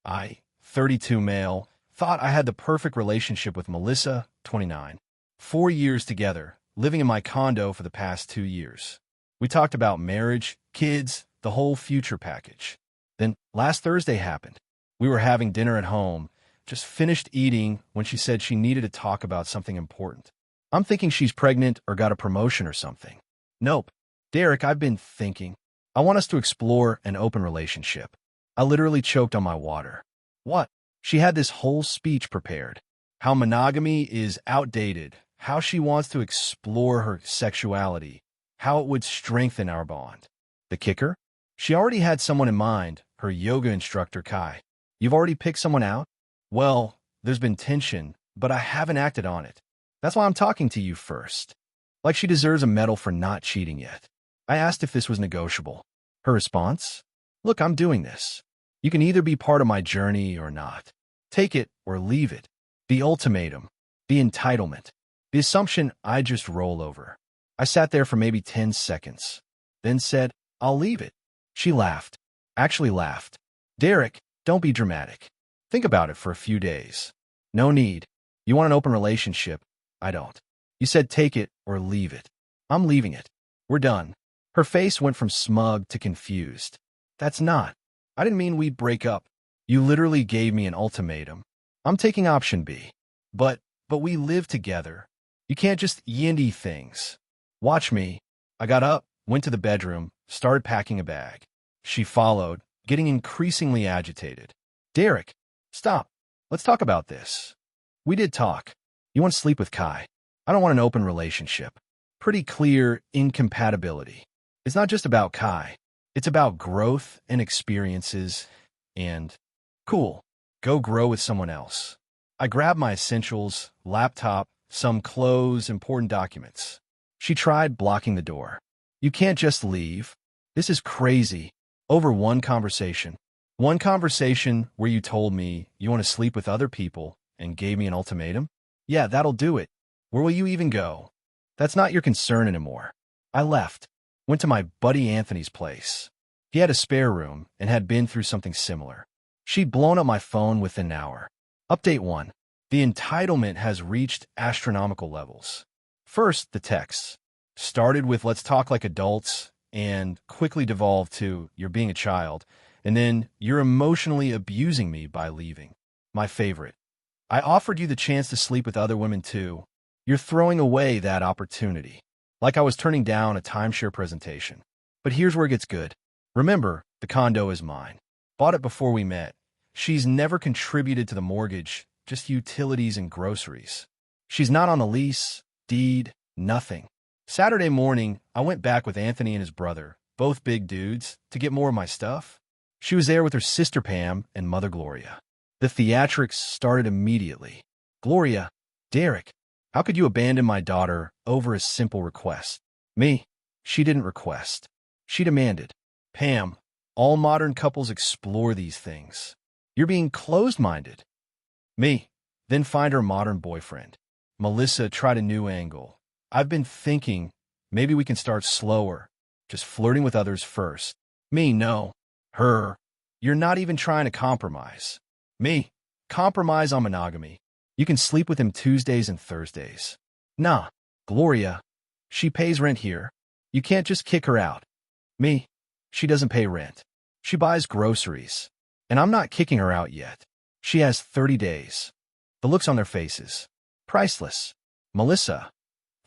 I, 32 male, thought I had the perfect relationship with Melissa, 29. 4 years together, living in my condo for the past 2 years. We talked about marriage, kids, the whole future package. Then last Thursday happened. We were having dinner at home, just finished eating when she said she needed to talk about something important. I'm thinking she's pregnant or got a promotion or something. Nope. Derek, I've been thinking. I want us to explore an open relationship. I literally choked on my water. What? She had this whole speech prepared. How monogamy is outdated, how she wants to explore her sexuality, how it would strengthen our bond. The kicker? She already had someone in mind, her yoga instructor, Qley. You've already picked someone out? Well, there's been tension, but I haven't acted on it. That's why I'm talking to you first. Like she deserves a medal for not cheating yet. I asked if this was negotiable. Her response? Look, I'm doing this. You can either be part of my journey or not. Take it or leave it. The ultimatum. The entitlement. The assumption I just roll over. I sat there for maybe 10 seconds. Then said, I'll leave it. She laughed. Actually laughed. Derek, don't be dramatic. Think about it for a few days. No need. You want an open relationship? I don't. You said take it or leave it. I'm leaving it. We're done. Her face went from smug to confused. That's not. I didn't mean we'd break up. You literally gave me an ultimatum. I'm taking option B. But we live together. You can't just yindy things. Watch me. I got up, went to the bedroom, started packing a bag. She followed, getting increasingly agitated. Derek, stop. Let's talk about this. We did talk. You want to sleep with Qley. I don't want an open relationship. Pretty clear incompatibility. It's not just about Qley. It's about growth and experiences and, cool, go grow with someone else. I grabbed my essentials, laptop, some clothes, important documents. She tried blocking the door. You can't just leave. This is crazy. Over one conversation. One conversation where you told me you want to sleep with other people and gave me an ultimatum? Yeah, that'll do it. Where will you even go? That's not your concern anymore. I left. Went to my buddy Anthony's place. He had a spare room and had been through something similar. She'd blown up my phone within an hour. Update 1. The entitlement has reached astronomical levels. First, the texts. Started with let's talk like adults and quickly devolved to you're being a child, and then you're emotionally abusing me by leaving. My favorite. I offered you the chance to sleep with other women too. You're throwing away that opportunity. Like I was turning down a timeshare presentation. But here's where it gets good. Remember, the condo is mine. Bought it before we met. She's never contributed to the mortgage, just utilities and groceries. She's not on the lease, deed, nothing. Saturday morning, I went back with Anthony and his brother, both big dudes, to get more of my stuff. She was there with her sister Pam and mother Gloria. The theatrics started immediately. Gloria, Derek, how could you abandon my daughter over a simple request? Me, she didn't request. She demanded. Pam, all modern couples explore these things. You're being closed-minded. Me, then find her modern boyfriend. Melissa tried a new angle. I've been thinking, maybe we can start slower, just flirting with others first. Me, no. Her, you're not even trying to compromise. Me, compromise on monogamy. You can sleep with him Tuesdays and Thursdays. Nah, Gloria, she pays rent here. You can't just kick her out. Me, she doesn't pay rent. She buys groceries. And I'm not kicking her out yet. She has 30 days. The looks on their faces. Priceless. Melissa,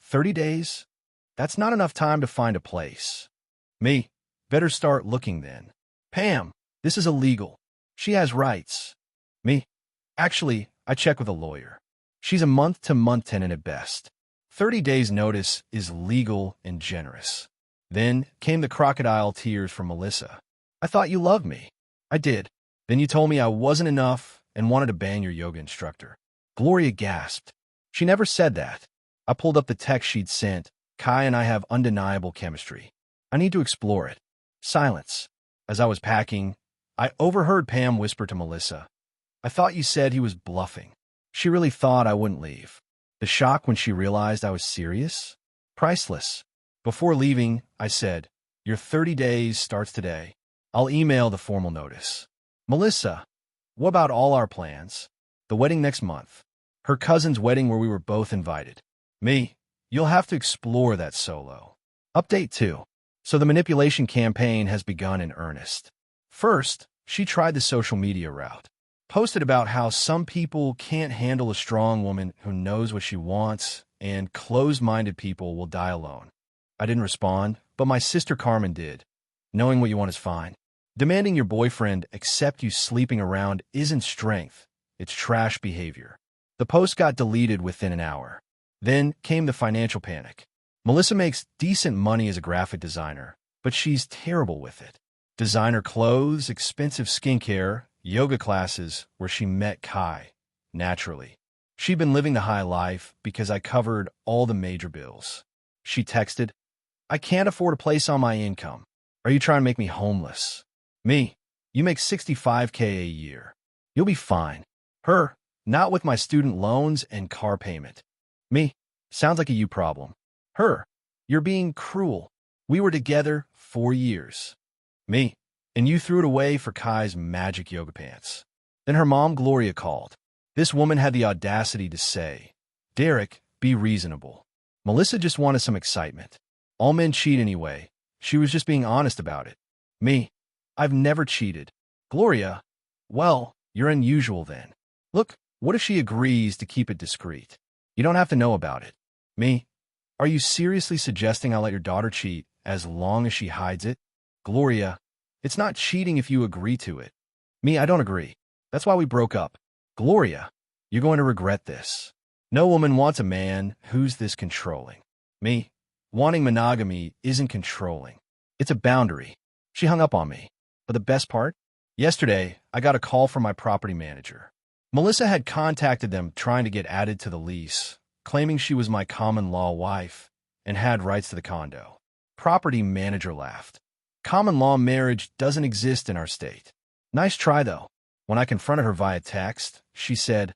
30 days? That's not enough time to find a place. Me, better start looking then. Pam, this is illegal. She has rights. Me, actually, I check with a lawyer. She's a month-to-month tenant at best. 30 days notice is legal and generous. Then came the crocodile tears from Melissa. I thought you loved me. I did. Then you told me I wasn't enough and wanted to bang your yoga instructor. Gloria gasped. She never said that. I pulled up the text she'd sent. Qley and I have undeniable chemistry. I need to explore it. Silence. As I was packing, I overheard Pam whisper to Melissa, I thought you said he was bluffing. She really thought I wouldn't leave. The shock when she realized I was serious? Priceless. Before leaving, I said, your 30 days starts today. I'll email the formal notice. Melissa, What about all our plans? The wedding next month. Her cousin's wedding where we were both invited. Me, you'll have to explore that solo. Update 2. So the manipulation campaign has begun in earnest. First, she tried the social media route. Posted about how some people can't handle a strong woman who knows what she wants, and closed-minded people will die alone. I didn't respond, but my sister Carmen did. Knowing what you want is fine. Demanding your boyfriend accept you sleeping around isn't strength, it's trash behavior. The post got deleted within an hour. Then came the financial panic. Melissa makes decent money as a graphic designer, but she's terrible with it. Designer clothes, expensive skincare, yoga classes where she met Qley, naturally. She'd been living the high life because I covered all the major bills. She texted, I can't afford a place on my income. Are you trying to make me homeless? Me, you make $65K a year. You'll be fine. Her, not with my student loans and car payment. Me, sounds like a you problem. Her, you're being cruel. We were together 4 years. Me, and you threw it away for Qley's magic yoga pants. Then her mom, Gloria, called. This woman had the audacity to say, Derek, be reasonable. Melissa just wanted some excitement. All men cheat anyway. She was just being honest about it. Me, I've never cheated. Gloria, well, you're unusual then. Look, what if she agrees to keep it discreet? You don't have to know about it. Me, are you seriously suggesting I'll let your daughter cheat as long as she hides it? Gloria, it's not cheating if you agree to it. Me, I don't agree. That's why we broke up. Gloria, you're going to regret this. No woman wants a man who's this controlling. Me, wanting monogamy isn't controlling. It's a boundary. She hung up on me. But the best part? Yesterday, I got a call from my property manager. Melissa had contacted them trying to get added to the lease, claiming she was my common-law wife and had rights to the condo. Property manager laughed. Common-law marriage doesn't exist in our state. Nice try, though. When I confronted her via text, she said,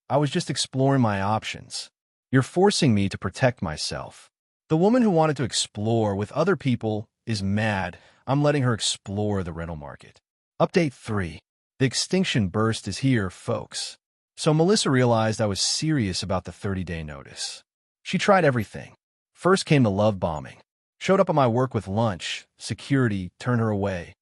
I was just exploring my options. You're forcing me to protect myself. The woman who wanted to explore with other people is mad I'm letting her explore the rental market. Update 3. The extinction burst is here, folks. So Melissa realized I was serious about the 30-day notice. She tried everything. First came the love bombing. Showed up at my work with lunch. Security turned her away.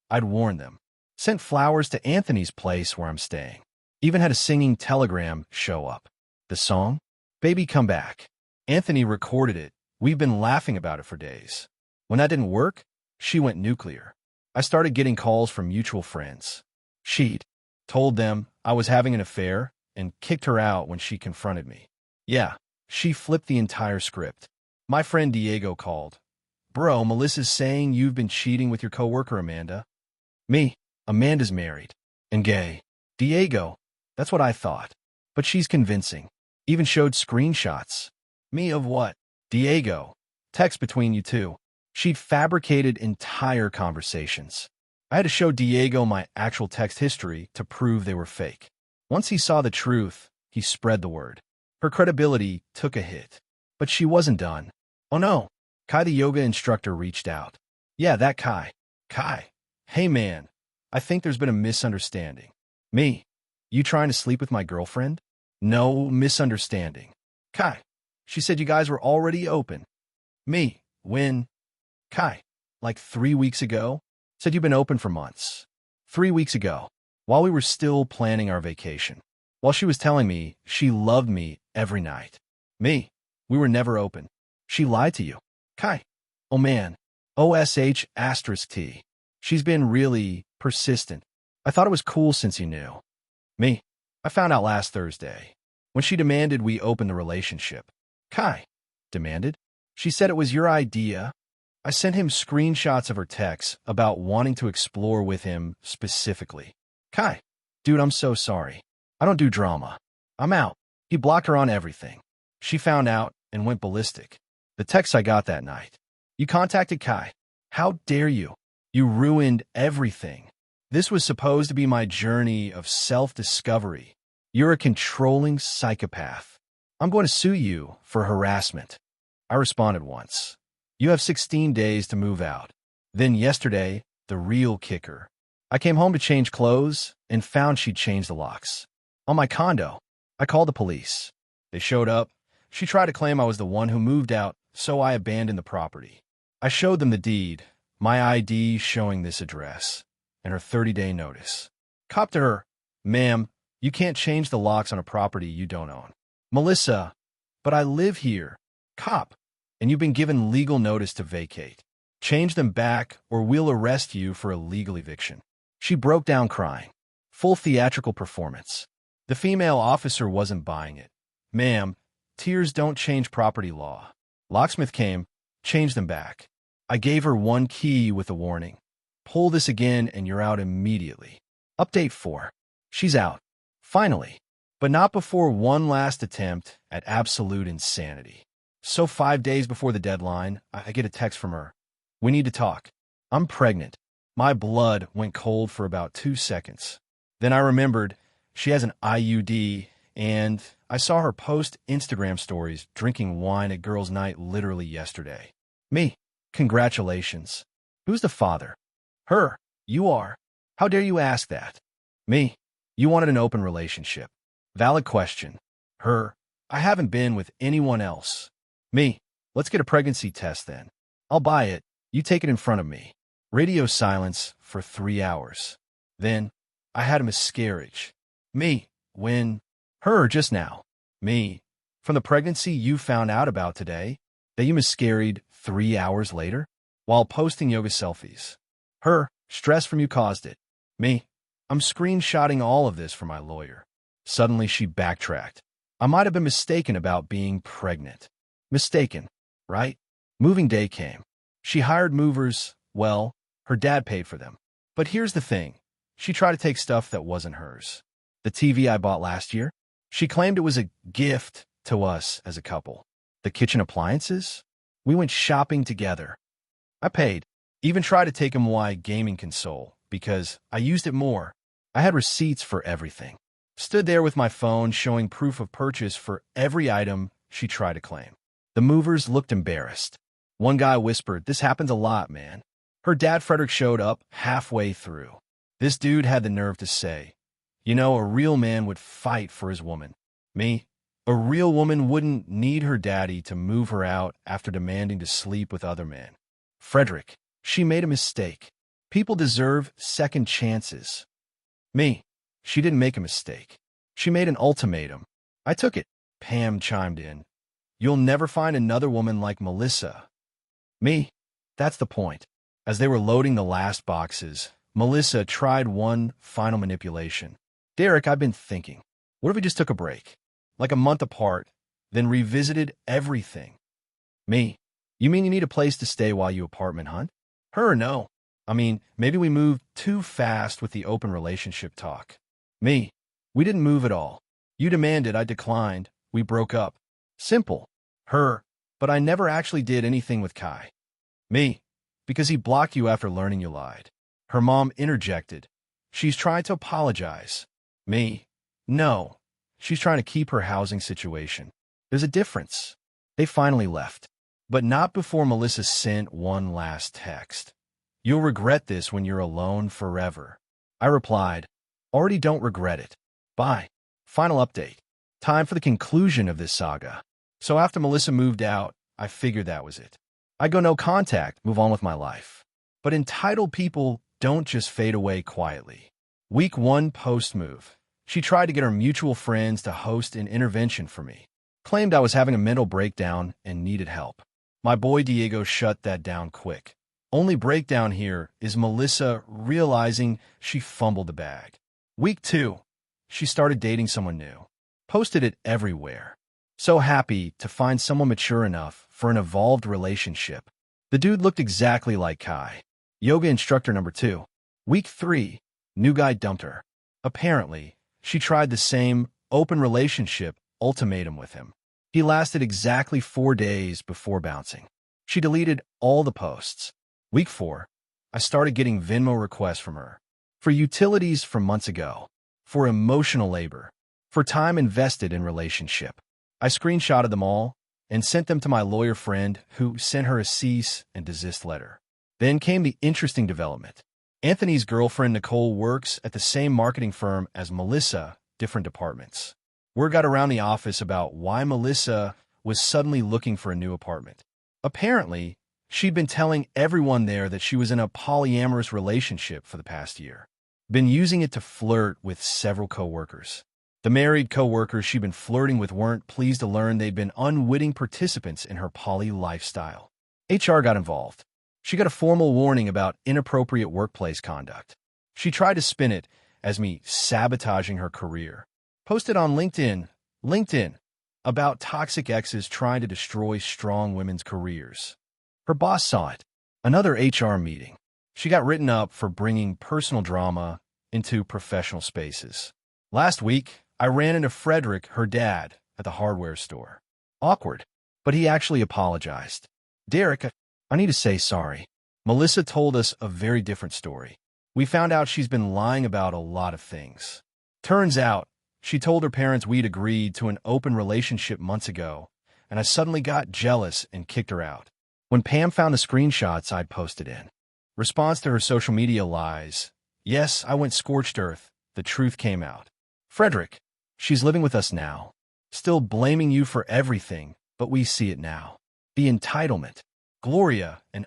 I'd warned them. Sent flowers to Anthony's place where I'm staying. Even had a singing telegram show up. The song? Baby Come Back. Anthony recorded it. We've been laughing about it for days. When that didn't work, she went nuclear. I started getting calls from mutual friends. She'd told them I was having an affair and kicked her out when she confronted me. Yeah, she flipped the entire script. My friend Diego called. Bro, Melissa's saying you've been cheating with your coworker Amanda. Me, Amanda's married. And gay. Diego, that's what I thought. But she's convincing. Even showed screenshots. Me of what? Diego. Text between you two. She'd fabricated entire conversations. I had to show Diego my actual text history to prove they were fake. Once he saw the truth, he spread the word. Her credibility took a hit. But she wasn't done. Oh no. Qley the yoga instructor reached out. Yeah, that Qley. Qley. Hey man, I think there's been a misunderstanding. Me. You trying to sleep with my girlfriend? No misunderstanding. Qley. She said you guys were already open. Me. When? Qley. Like 3 weeks ago? Said you've been open for months. 3 weeks ago. While we were still planning our vacation. While she was telling me she loved me every night. Me. We were never open. She lied to you. Qley. Oh man. OSH*T. She's been really persistent. I thought it was cool since you knew. Me. I found out last Thursday. When she demanded we open the relationship. Qley. Demanded? She said it was your idea. I sent him screenshots of her texts about wanting to explore with him specifically. Qley. Dude, I'm so sorry. I don't do drama. I'm out. He blocked her on everything. She found out and went ballistic. The text I got that night. You contacted Qley. How dare you? You ruined everything. This was supposed to be my journey of self-discovery. You're a controlling psychopath. I'm going to sue you for harassment. I responded once. You have 16 days to move out. Then yesterday, the real kicker. I came home to change clothes and found she'd changed the locks on my condo. I called the police. They showed up. She tried to claim I was the one who moved out, so I abandoned the property. I showed them the deed, my ID showing this address, and her 30-day notice. Cop to her, "Ma'am, you can't change the locks on a property you don't own." Melissa, "But I live here." Cop, "And you've been given legal notice to vacate. Change them back or we'll arrest you for illegal eviction." She broke down crying. Full theatrical performance. The female officer wasn't buying it. "Ma'am, tears don't change property law." Locksmith came, changed them back. I gave her one key with a warning. "Pull this again and you're out immediately." Update 4. She's out. Finally. But not before one last attempt at absolute insanity. So 5 days before the deadline, I get a text from her. "We need to talk. I'm pregnant." My blood went cold for about 2 seconds. Then I remembered she has an IUD, and I saw her post Instagram stories drinking wine at girls' night literally yesterday. Me, "Congratulations." Who's the father? Her, "You are." How dare you ask that? Me, "You wanted an open relationship." Valid question. Her, "I haven't been with anyone else." Me, "Let's get a pregnancy test then. I'll buy it. You take it in front of me." Radio silence for 3 hours. Then, "I had a miscarriage." Me, "When?" Her, "Just now." Me, "From the pregnancy you found out about today, that you miscarried 3 hours later, while posting yoga selfies." Her, "Stress from you caused it." Me, "I'm screenshotting all of this for my lawyer." Suddenly she backtracked. "I might have been mistaken about being pregnant." Mistaken, right? Moving day came. She hired movers. Well, her dad paid for them. But here's the thing. She tried to take stuff that wasn't hers. The TV I bought last year, she claimed it was a gift to us as a couple. The kitchen appliances? We went shopping together. I paid. Even tried to take a my gaming console because I used it more. I had receipts for everything. Stood there with my phone showing proof of purchase for every item she tried to claim. The movers looked embarrassed. One guy whispered, "This happens a lot, man." Her dad, Frederick, showed up halfway through. This dude had the nerve to say, "You know, a real man would fight for his woman." Me, "A real woman wouldn't need her daddy to move her out after demanding to sleep with other men." Frederick, "She made a mistake. People deserve second chances." Me, "She didn't make a mistake. She made an ultimatum. I took it." Pam chimed in, "You'll never find another woman like Melissa." Me, "That's the point." As they were loading the last boxes, Melissa tried one final manipulation. "Derek, I've been thinking. What if we just took a break? Like a month apart, then revisited everything?" Me, "You mean you need a place to stay while you apartment hunt?" Her, "No. I mean, maybe we moved too fast with the open relationship talk." Me, "We didn't move at all. You demanded, I declined. We broke up. Simple." Her, "But I never actually did anything with Kai." Me, "Because he blocked you after learning you lied." Her mom interjected, "She's trying to apologize." Me, "No. She's trying to keep her housing situation. There's a difference." They finally left. But not before Melissa sent one last text. "You'll regret this when you're alone forever." I replied, "Already don't regret it. Bye." Final update. Time for the conclusion of this saga. So after Melissa moved out, I figured that was it. I go no contact, move on with my life. But entitled people don't just fade away quietly. Week 1 post-move. She tried to get her mutual friends to host an intervention for me. Claimed I was having a mental breakdown and needed help. My boy Diego shut that down quick. Only breakdown here is Melissa realizing she fumbled the bag. Week 2. She started dating someone new. Posted it everywhere. So happy to find someone mature enough for an evolved relationship. The dude looked exactly like Kai. Yoga instructor number 2. Week 3. New guy dumped her. Apparently, she tried the same open relationship ultimatum with him. He lasted exactly 4 days before bouncing. She deleted all the posts. Week 4. I started getting Venmo requests from her. For utilities from months ago. For emotional labor. For time invested in relationship. I screenshotted them all and sent them to my lawyer friend who sent her a cease and desist letter. Then came the interesting development. Anthony's girlfriend Nicole works at the same marketing firm as Melissa, different departments. Word got around the office about why Melissa was suddenly looking for a new apartment. Apparently, she'd been telling everyone there that she was in a polyamorous relationship for the past year. Been using it to flirt with several coworkers. The married coworkers she'd been flirting with weren't pleased to learn they'd been unwitting participants in her poly lifestyle. HR got involved. She got a formal warning about inappropriate workplace conduct. She tried to spin it as me sabotaging her career. Posted on LinkedIn, about toxic exes trying to destroy strong women's careers. Her boss saw it. Another HR meeting. She got written up for bringing personal drama into professional spaces. Last week, I ran into Frederick, her dad, at the hardware store. Awkward, but he actually apologized. Derek, I need to say sorry. Melissa told us a very different story. We found out she's been lying about a lot of things. Turns out, she told her parents we'd agreed to an open relationship months ago, and I suddenly got jealous and kicked her out. When Pam found the screenshots I'd posted in response to her social media lies, yes, I went scorched earth. The truth came out. Frederick, she's living with us now. Still blaming you for everything, but we see it now. The entitlement. Gloria and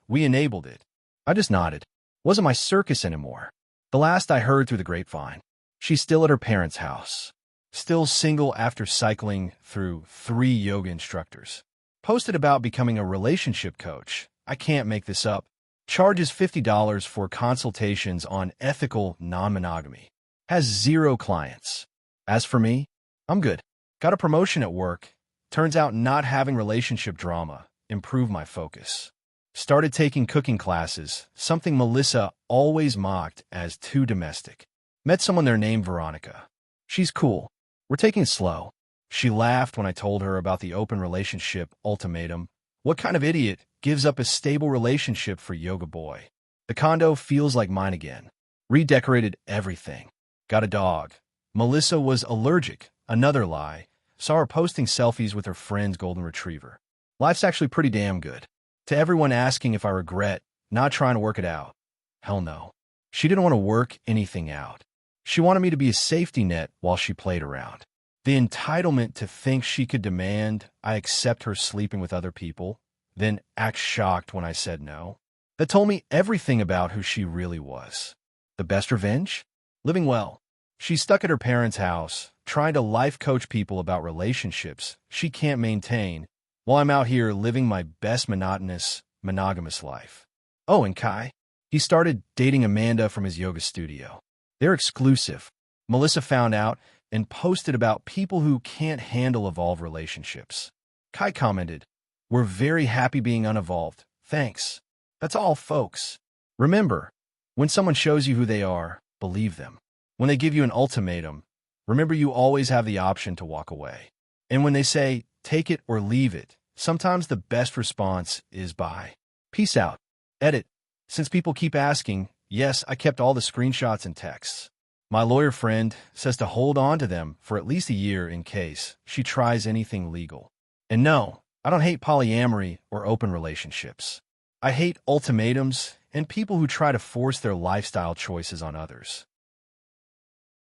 we enabled it. I just nodded. Wasn't my circus anymore. The last I heard through the grapevine. She's still at her parents' house. Still single after cycling through 3 yoga instructors. Posted about becoming a relationship coach. I can't make this up. Charges $50 for consultations on ethical non-monogamy. Has 0 clients. As for me, I'm good. Got a promotion at work. Turns out not having relationship drama improved my focus. Started taking cooking classes, something Melissa always mocked as too domestic. Met someone there named Veronica. She's cool. We're taking it slow. She laughed when I told her about the open relationship ultimatum. What kind of idiot gives up a stable relationship for yoga boy? The condo feels like mine again. Redecorated everything. Got a dog. Melissa was allergic. Another lie. Saw her posting selfies with her friend's golden retriever. Life's actually pretty damn good. To everyone asking if I regret not trying to work it out. Hell no. She didn't want to work anything out. She wanted me to be a safety net while she played around. The entitlement to think she could demand I accept her sleeping with other people, then act shocked when I said no. That told me everything about who she really was. The best revenge? Living well. She's stuck at her parents' house, trying to life coach people about relationships she can't maintain, while I'm out here living my best monogamous life. Oh, and Kai? He started dating Amanda from his yoga studio. They're exclusive. Melissa found out and posted about people who can't handle evolved relationships. Kai commented, "We're very happy being unevolved. Thanks." That's all, folks. Remember, when someone shows you who they are, believe them. When they give you an ultimatum, remember you always have the option to walk away. And when they say, take it or leave it, sometimes the best response is bye. Peace out. Edit. Since people keep asking, yes, I kept all the screenshots and texts. My lawyer friend says to hold on to them for at least a year in case she tries anything legal. And no, I don't hate polyamory or open relationships. I hate ultimatums and people who try to force their lifestyle choices on others.